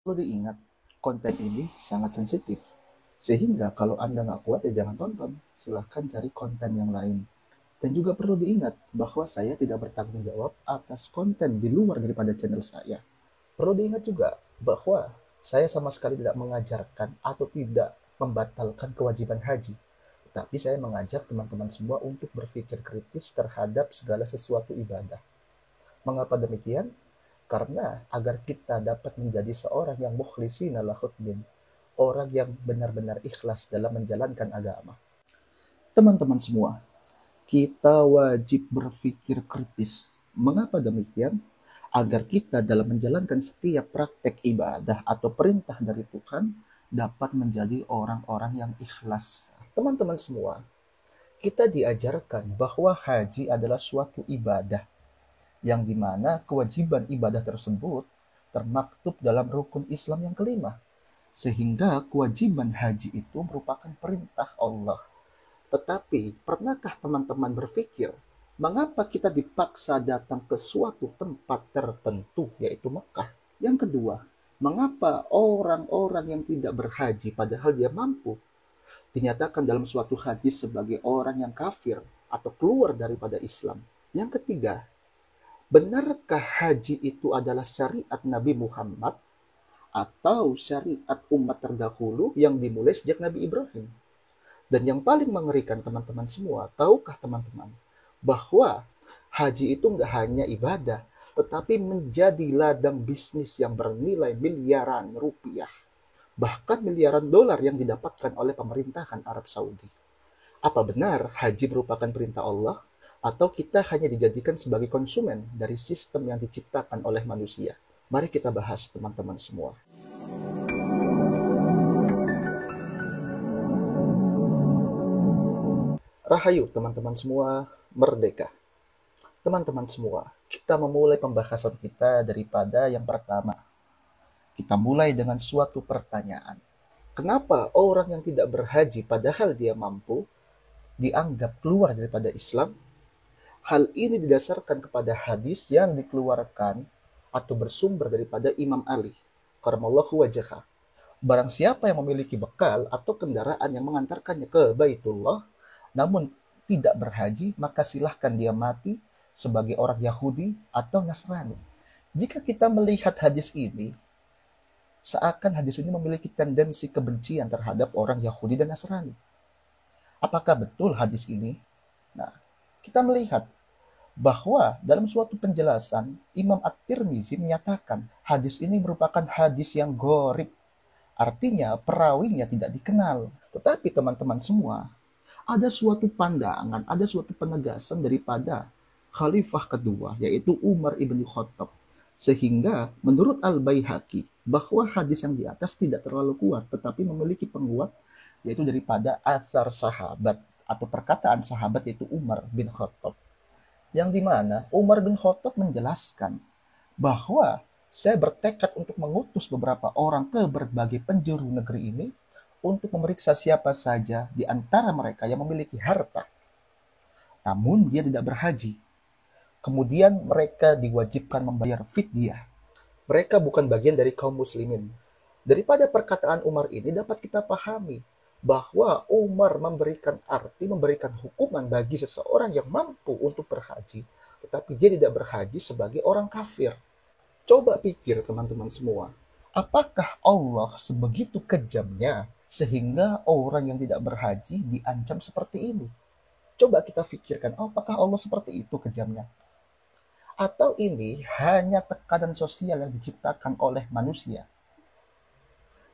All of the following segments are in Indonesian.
Perlu diingat, konten ini sangat sensitif. Sehingga kalau Anda nggak kuat ya jangan tonton. Silahkan cari konten yang lain. Dan juga perlu diingat bahwa saya tidak bertanggung jawab atas konten di luar daripada channel saya. Perlu diingat juga bahwa saya sama sekali tidak mengajarkan atau tidak membatalkan kewajiban haji. Tapi saya mengajak teman-teman semua untuk berpikir kritis terhadap segala sesuatu ibadah. Mengapa demikian? Karena agar kita dapat menjadi seorang yang mukhlishina lahuddin, orang yang benar-benar ikhlas dalam menjalankan agama. Teman-teman semua, kita wajib berpikir kritis. Mengapa demikian? Agar kita dalam menjalankan setiap praktek ibadah atau perintah dari Tuhan dapat menjadi orang-orang yang ikhlas. Teman-teman semua, kita diajarkan bahwa haji adalah suatu ibadah yang dimana kewajiban ibadah tersebut termaktub dalam rukun Islam yang kelima. Sehingga kewajiban haji itu merupakan perintah Allah. Tetapi, pernahkah teman-teman berpikir, mengapa kita dipaksa datang ke suatu tempat tertentu, yaitu Mekah? Yang kedua, mengapa orang-orang yang tidak berhaji padahal dia mampu, dinyatakan dalam suatu hadis sebagai orang yang kafir atau keluar daripada Islam? Yang ketiga, benarkah haji itu adalah syariat Nabi Muhammad atau syariat umat terdahulu yang dimulai sejak Nabi Ibrahim? Dan yang paling mengerikan teman-teman semua, tahukah teman-teman bahwa haji itu nggak hanya ibadah, tetapi menjadi ladang bisnis yang bernilai miliaran rupiah, bahkan miliaran dolar yang didapatkan oleh pemerintahan Arab Saudi. Apa benar haji merupakan perintah Allah? Atau kita hanya dijadikan sebagai konsumen dari sistem yang diciptakan oleh manusia? Mari kita bahas teman-teman semua. Rahayu teman-teman semua, merdeka. Teman-teman semua, kita memulai pembahasan kita daripada yang pertama. Kita mulai dengan suatu pertanyaan. Kenapa orang yang tidak berhaji padahal dia mampu dianggap keluar daripada Islam? Hal ini didasarkan kepada hadis yang dikeluarkan atau bersumber daripada Imam Ali, karamallahu wajhah. Barang siapa yang memiliki bekal atau kendaraan yang mengantarkannya ke Baitullah, namun tidak berhaji, maka silahkan dia mati sebagai orang Yahudi atau Nasrani. Jika kita melihat hadis ini, seakan hadis ini memiliki tendensi kebencian terhadap orang Yahudi dan Nasrani. Apakah betul hadis ini? Nah, kita melihat bahwa dalam suatu penjelasan, Imam At-Tirmizi menyatakan hadis ini merupakan hadis yang gharib. Artinya perawinya tidak dikenal. Tetapi teman-teman semua, ada suatu pandangan, ada suatu penegasan daripada khalifah kedua, yaitu Umar ibn Khattab. Sehingga menurut Al-Baihaqi, bahwa hadis yang di atas tidak terlalu kuat, tetapi memiliki penguat, yaitu daripada asar sahabat, atau perkataan sahabat, yaitu Umar bin Khattab. Yang dimana Umar bin Khattab menjelaskan bahwa saya bertekad untuk mengutus beberapa orang ke berbagai penjuru negeri ini untuk memeriksa siapa saja di antara mereka yang memiliki harta, namun dia tidak berhaji. Kemudian mereka diwajibkan membayar fidyah. Mereka bukan bagian dari kaum muslimin. Daripada perkataan Umar ini dapat kita pahami bahwa Umar memberikan arti, memberikan hukuman bagi seseorang yang mampu untuk berhaji, tetapi dia tidak berhaji sebagai orang kafir. Coba pikir teman-teman semua, apakah Allah sebegitu kejamnya sehingga orang yang tidak berhaji diancam seperti ini? Coba kita pikirkan, apakah Allah seperti itu kejamnya? Atau ini hanya tekanan sosial yang diciptakan oleh manusia?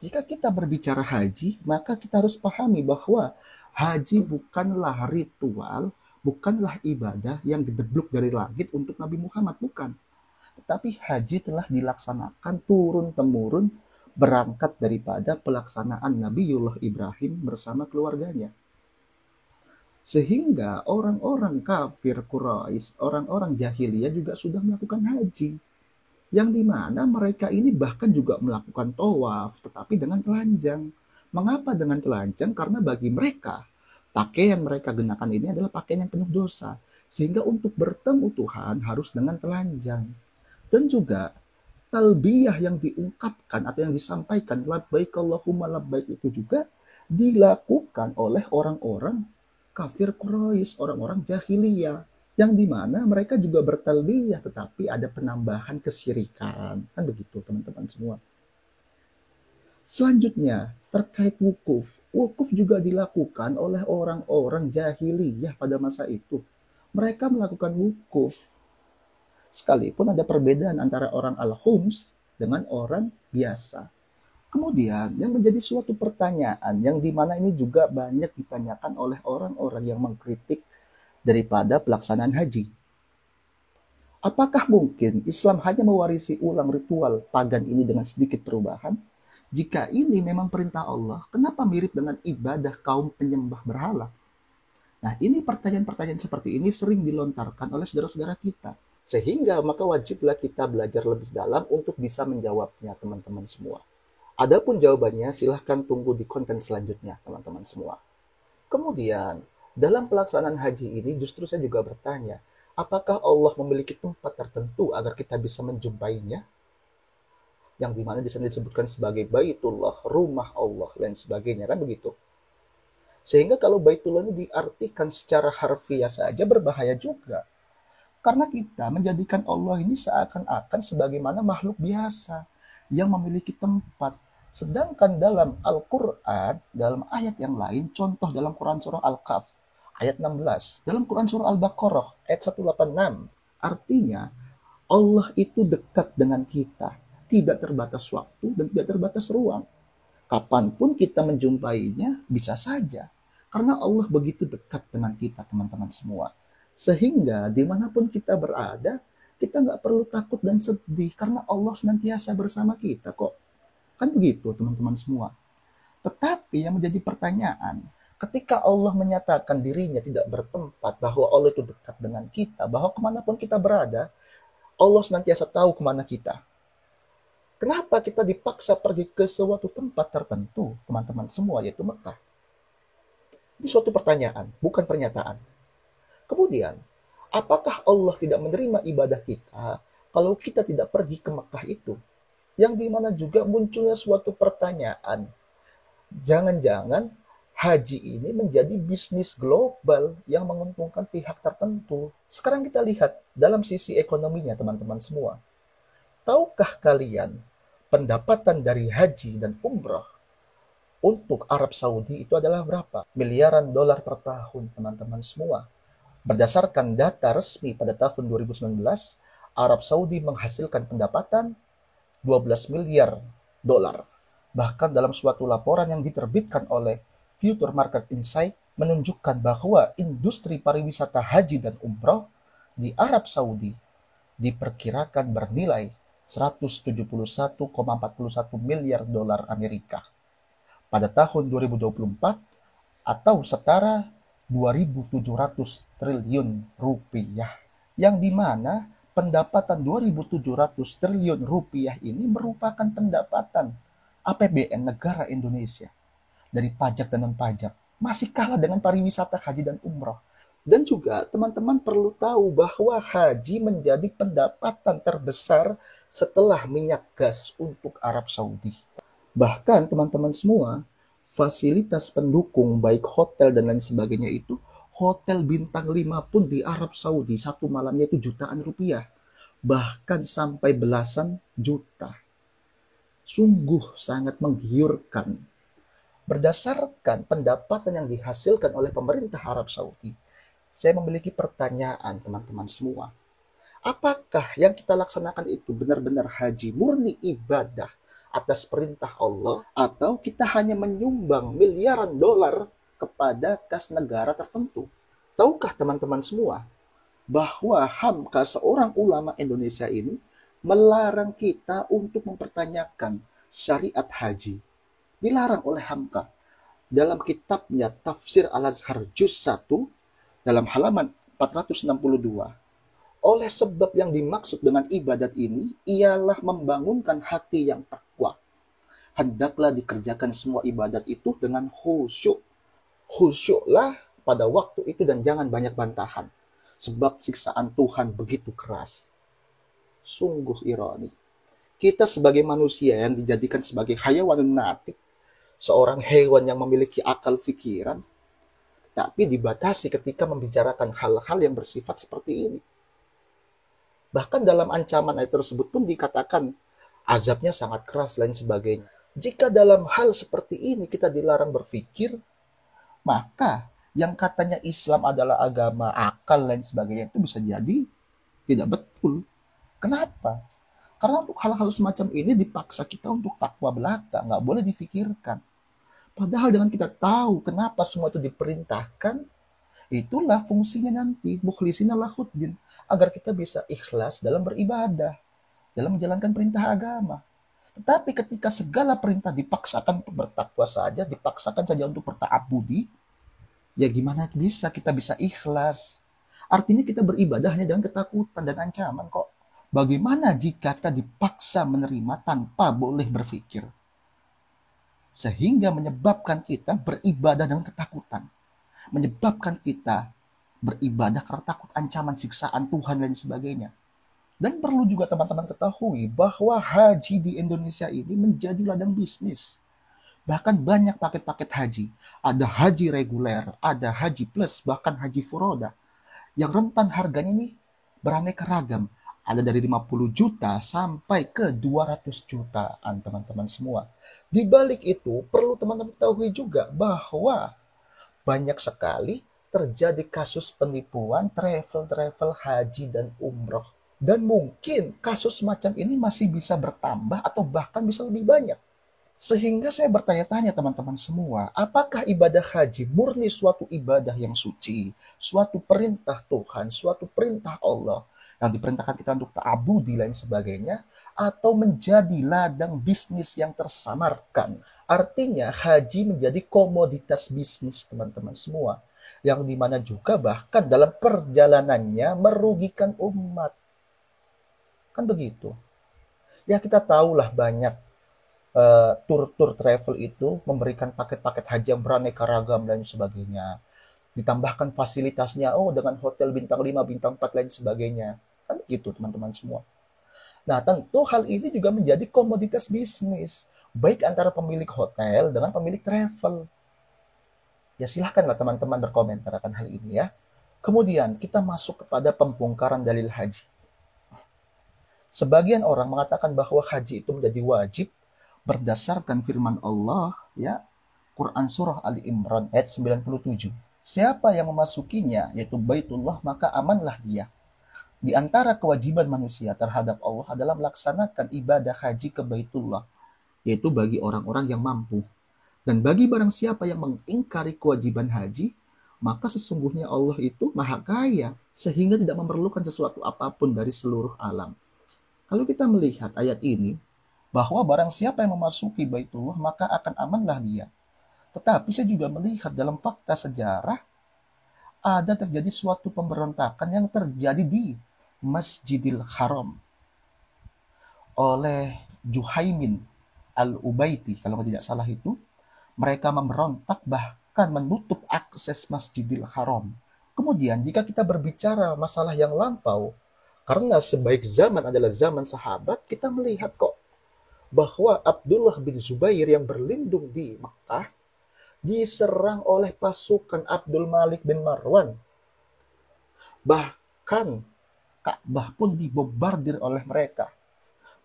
Jika kita berbicara haji, maka kita harus pahami bahwa haji bukanlah ritual, bukanlah ibadah yang didebluk dari langit untuk Nabi Muhammad, bukan. Tetapi haji telah dilaksanakan turun-temurun berangkat daripada pelaksanaan Nabiullah Ibrahim bersama keluarganya. Sehingga orang-orang kafir Quraisy, orang-orang jahiliyah juga sudah melakukan haji. Yang dimana mereka ini bahkan juga melakukan tawaf, tetapi dengan telanjang. Mengapa dengan telanjang? Karena bagi mereka, pakaian mereka gunakan ini adalah pakaian yang penuh dosa. Sehingga untuk bertemu Tuhan harus dengan telanjang. Dan juga talbiyah yang diungkapkan atau yang disampaikan labbaik Allahumma labbaik itu juga dilakukan oleh orang-orang kafir Quraisy, orang-orang jahiliyah, yang dimana mereka juga bertalbiyah tetapi ada penambahan kesyirikan, kan begitu teman-teman semua. Selanjutnya terkait wukuf, wukuf juga dilakukan oleh orang-orang jahiliyah pada masa itu. Mereka melakukan wukuf sekalipun ada perbedaan antara orang al-Hums dengan orang biasa. Kemudian yang menjadi suatu pertanyaan yang dimana ini juga banyak ditanyakan oleh orang-orang yang mengkritik daripada pelaksanaan haji. Apakah mungkin Islam hanya mewarisi ulang ritual pagan ini dengan sedikit perubahan? Jika ini memang perintah Allah, kenapa mirip dengan ibadah kaum penyembah berhala? Nah, ini pertanyaan-pertanyaan seperti ini sering dilontarkan oleh saudara-saudara kita. Sehingga maka wajiblah kita belajar lebih dalam untuk bisa menjawabnya, teman-teman semua. Adapun jawabannya silahkan tunggu di konten selanjutnya, teman-teman semua. Kemudian, dalam pelaksanaan haji ini justru saya juga bertanya, apakah Allah memiliki tempat tertentu agar kita bisa menjumpainya? Yang dimana di sana disebutkan sebagai Baitullah, rumah Allah, dan sebagainya, kan begitu. Sehingga kalau Baitullah ini diartikan secara harfiah saja berbahaya juga. Karena kita menjadikan Allah ini seakan-akan sebagaimana makhluk biasa yang memiliki tempat. Sedangkan dalam Al-Quran, dalam ayat yang lain, contoh dalam Quran Surah Al-Kahf, ayat 16. Dalam Quran Surah Al-Baqarah, ayat 186. Artinya, Allah itu dekat dengan kita. Tidak terbatas waktu dan tidak terbatas ruang. Kapanpun kita menjumpainya, bisa saja. Karena Allah begitu dekat dengan kita, teman-teman semua. Sehingga dimanapun kita berada, kita nggak perlu takut dan sedih karena Allah senantiasa bersama kita kok. Kan begitu teman-teman semua. Tetapi yang menjadi pertanyaan, ketika Allah menyatakan dirinya tidak bertempat, bahwa Allah itu dekat dengan kita, bahwa kemanapun kita berada, Allah senantiasa tahu kemana kita. Kenapa kita dipaksa pergi ke suatu tempat tertentu, teman-teman semua, yaitu Mekah? Ini suatu pertanyaan, bukan pernyataan. Kemudian, apakah Allah tidak menerima ibadah kita kalau kita tidak pergi ke Mekah itu? Yang dimana juga munculnya suatu pertanyaan. Jangan-jangan haji ini menjadi bisnis global yang menguntungkan pihak tertentu. Sekarang kita lihat dalam sisi ekonominya, teman-teman semua. Tahukah kalian pendapatan dari haji dan umrah untuk Arab Saudi itu adalah berapa? Miliaran dolar per tahun, teman-teman semua. Berdasarkan data resmi pada tahun 2019, Arab Saudi menghasilkan pendapatan 12 miliar dolar. Bahkan dalam suatu laporan yang diterbitkan oleh Future Market Insight menunjukkan bahwa industri pariwisata haji dan umroh di Arab Saudi diperkirakan bernilai 171,41 miliar dolar Amerika pada tahun 2024 atau setara 2.700 triliun rupiah, yang dimana pendapatan 2.700 triliun rupiah ini merupakan pendapatan APBN negara Indonesia dari pajak dan non-pajak, masih kalah dengan pariwisata haji dan umroh. Dan juga teman-teman perlu tahu bahwa haji menjadi pendapatan terbesar setelah minyak gas untuk Arab Saudi. Bahkan teman-teman semua, fasilitas pendukung baik hotel dan lain sebagainya itu, hotel bintang 5 pun di Arab Saudi satu malamnya itu jutaan rupiah, bahkan sampai belasan juta. Sungguh sangat menggiurkan. Berdasarkan pendapatan yang dihasilkan oleh pemerintah Arab Saudi, saya memiliki pertanyaan teman-teman semua. Apakah yang kita laksanakan itu benar-benar haji murni ibadah atas perintah Allah, atau kita hanya menyumbang miliaran dolar kepada kas negara tertentu? Tahukah teman-teman semua bahwa Hamka, seorang ulama Indonesia ini, melarang kita untuk mempertanyakan syariat haji. Dilarang oleh Hamka. Dalam kitabnya Tafsir Al-Azhar Juz 1, dalam halaman 462. Oleh sebab yang dimaksud dengan ibadat ini ialah membangunkan hati yang takwa. Hendaklah dikerjakan semua ibadat itu dengan khusyuk. Khusyuklah pada waktu itu dan jangan banyak bantahan. Sebab siksaan Tuhan begitu keras. Sungguh ironi. Kita sebagai manusia yang dijadikan sebagai hayawanun natik, seorang hewan yang memiliki akal pikiran, tapi dibatasi ketika membicarakan hal-hal yang bersifat seperti ini. Bahkan dalam ancaman ayat tersebut pun dikatakan azabnya sangat keras lain sebagainya. Jika dalam hal seperti ini kita dilarang berpikir, maka yang katanya Islam adalah agama akal lain sebagainya itu bisa jadi tidak betul. Kenapa? Karena untuk hal-hal semacam ini dipaksa kita untuk takwa belaka, nggak boleh difikirkan. Padahal dengan kita tahu kenapa semua itu diperintahkan, itulah fungsinya nanti, mukhlisina lahuddin, agar kita bisa ikhlas dalam beribadah, dalam menjalankan perintah agama. Tetapi ketika segala perintah dipaksakan untuk bertakwa saja, dipaksakan saja untuk berta'abudi, ya gimana bisa kita bisa ikhlas? Artinya kita beribadah hanya dengan ketakutan dan ancaman kok. Bagaimana jika kita dipaksa menerima tanpa boleh berpikir? Sehingga menyebabkan kita beribadah dengan ketakutan. Menyebabkan kita beribadah karena takut ancaman siksaan Tuhan dan sebagainya. Dan perlu juga teman-teman ketahui bahwa haji di Indonesia ini menjadi ladang bisnis. Bahkan banyak paket-paket haji. Ada haji reguler, ada haji plus, bahkan haji furoda. Yang rentan harganya ini beraneka ragam. Ada dari 50 juta sampai ke 200 jutaan teman-teman semua. Di balik itu perlu teman-teman ketahui juga bahwa banyak sekali terjadi kasus penipuan travel haji dan umroh. Dan mungkin kasus semacam ini masih bisa bertambah atau bahkan bisa lebih banyak. Sehingga saya bertanya-tanya teman-teman semua, apakah ibadah haji murni suatu ibadah yang suci, suatu perintah Tuhan, suatu perintah Allah yang diperintahkan kita untuk ta'abudi lain sebagainya, atau menjadi ladang bisnis yang tersamarkan? Artinya haji menjadi komoditas bisnis teman-teman semua, yang dimana juga bahkan dalam perjalanannya merugikan umat. Kan begitu. Ya kita tahulah banyak tur-tur travel itu memberikan paket-paket haji yang beraneka ragam dan sebagainya. Ditambahkan fasilitasnya, dengan hotel bintang 5, bintang 4 lain sebagainya. Kan begitu teman-teman semua. Nah, tentu hal ini juga menjadi komoditas bisnis, baik antara pemilik hotel dengan pemilik travel. Ya silahkanlah teman-teman berkomentar akan hal ini ya. Kemudian kita masuk kepada pembongkaran dalil haji. Sebagian orang mengatakan bahwa haji itu menjadi wajib berdasarkan firman Allah ya, Quran surah Ali Imran ayat 97. Siapa yang memasukinya yaitu Baitullah maka amanlah dia. Di antara kewajiban manusia terhadap Allah adalah melaksanakan ibadah haji ke Baitullah, yaitu bagi orang-orang yang mampu. Dan bagi barang siapa yang mengingkari kewajiban haji, maka sesungguhnya Allah itu maha kaya sehingga tidak memerlukan sesuatu apapun dari seluruh alam. Kalau kita melihat ayat ini, bahwa barang siapa yang memasuki Baitullah maka akan amanlah dia. Tetapi saya juga melihat dalam fakta sejarah ada terjadi suatu pemberontakan yang terjadi di Masjidil Haram oleh Juhaimin Al-Ubaidi, kalau tidak salah itu. Mereka memberontak bahkan menutup akses Masjidil Haram. Kemudian jika kita berbicara masalah yang lampau, karena sebaik zaman adalah zaman sahabat, kita melihat kok bahwa Abdullah bin Zubair yang berlindung di Mekah diserang oleh pasukan Abdul Malik bin Marwan. Bahkan Ka'bah pun dibombardir oleh mereka.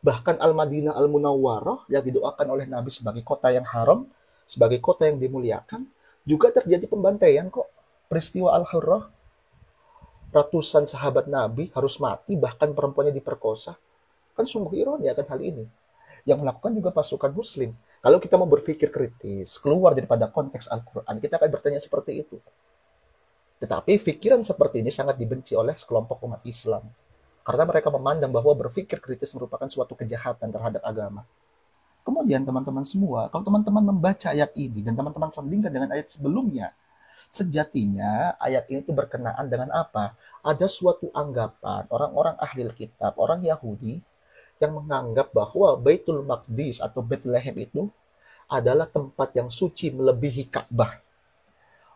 Bahkan Al-Madinah Al-Munawwarah yang didoakan oleh Nabi sebagai kota yang haram, sebagai kota yang dimuliakan, juga terjadi pembantaian kok. Peristiwa Al-Hurrah, ratusan sahabat Nabi harus mati, bahkan perempuannya diperkosa. Kan sungguh ironi akan hal ini. Yang melakukan juga pasukan muslim. Kalau kita mau berpikir kritis, keluar daripada konteks Al-Quran, kita akan bertanya seperti itu. Tetapi pikiran seperti ini sangat dibenci oleh sekelompok umat Islam. Karena mereka memandang bahwa berpikir kritis merupakan suatu kejahatan terhadap agama. Kemudian teman-teman semua, kalau teman-teman membaca ayat ini dan teman-teman sandingkan dengan ayat sebelumnya, sejatinya ayat ini tuh berkenaan dengan apa? Ada suatu anggapan orang-orang ahli kitab, orang Yahudi, yang menganggap bahwa Baitul Maqdis atau Bethlehem itu adalah tempat yang suci melebihi Ka'bah.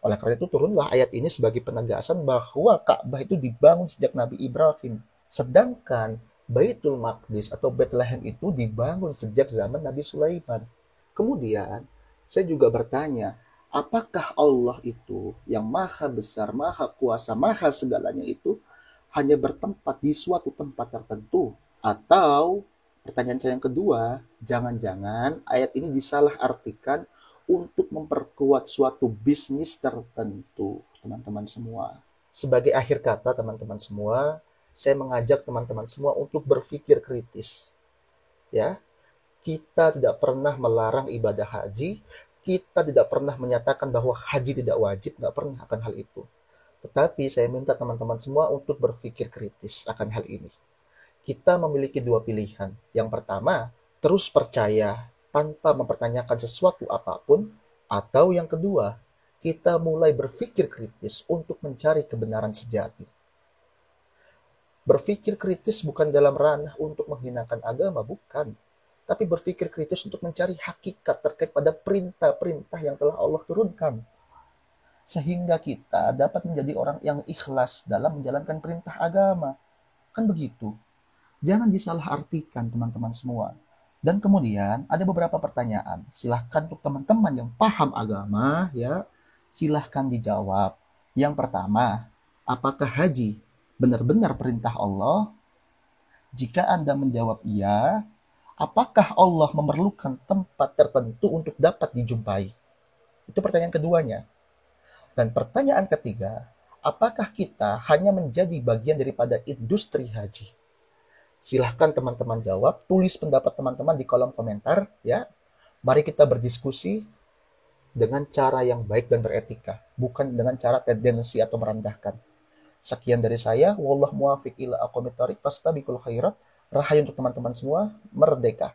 Oleh karena itu turunlah ayat ini sebagai penegasan bahwa Ka'bah itu dibangun sejak Nabi Ibrahim. Sedangkan Baitul Maqdis atau Bethlehem itu dibangun sejak zaman Nabi Sulaiman. Kemudian, saya juga bertanya, apakah Allah itu yang maha besar, maha kuasa, maha segalanya itu hanya bertempat di suatu tempat tertentu? Atau, pertanyaan saya yang kedua, jangan-jangan ayat ini disalahartikan untuk memperkuat suatu bisnis tertentu, teman-teman semua. Sebagai akhir kata, teman-teman semua, saya mengajak teman-teman semua untuk berpikir kritis. Ya, kita tidak pernah melarang ibadah haji, kita tidak pernah menyatakan bahwa haji tidak wajib, nggak pernah akan hal itu. Tetapi saya minta teman-teman semua untuk berpikir kritis akan hal ini. Kita memiliki dua pilihan. Yang pertama, terus percaya tanpa mempertanyakan sesuatu apapun, atau yang kedua, kita mulai berpikir kritis untuk mencari kebenaran sejati. Berpikir kritis bukan dalam ranah untuk menghinakan agama, bukan. Tapi berpikir kritis untuk mencari hakikat terkait pada perintah-perintah yang telah Allah turunkan. Sehingga kita dapat menjadi orang yang ikhlas dalam menjalankan perintah agama. Kan begitu. Jangan disalahartikan teman-teman semua. Dan kemudian ada beberapa pertanyaan. Silahkan untuk teman-teman yang paham agama, ya, silahkan dijawab. Yang pertama, apakah haji benar-benar perintah Allah? Jika Anda menjawab iya, apakah Allah memerlukan tempat tertentu untuk dapat dijumpai? Itu pertanyaan keduanya. Dan pertanyaan ketiga, apakah kita hanya menjadi bagian daripada industri haji? Silahkan teman-teman jawab, tulis pendapat teman-teman di kolom komentar, ya. Mari kita berdiskusi dengan cara yang baik dan beretika, bukan dengan cara tendensi atau merendahkan. Sekian dari saya, wallahu muwaffiq ila aqwamit thoriq, fastabiqul khairat. Rahayu untuk teman-teman semua, merdeka.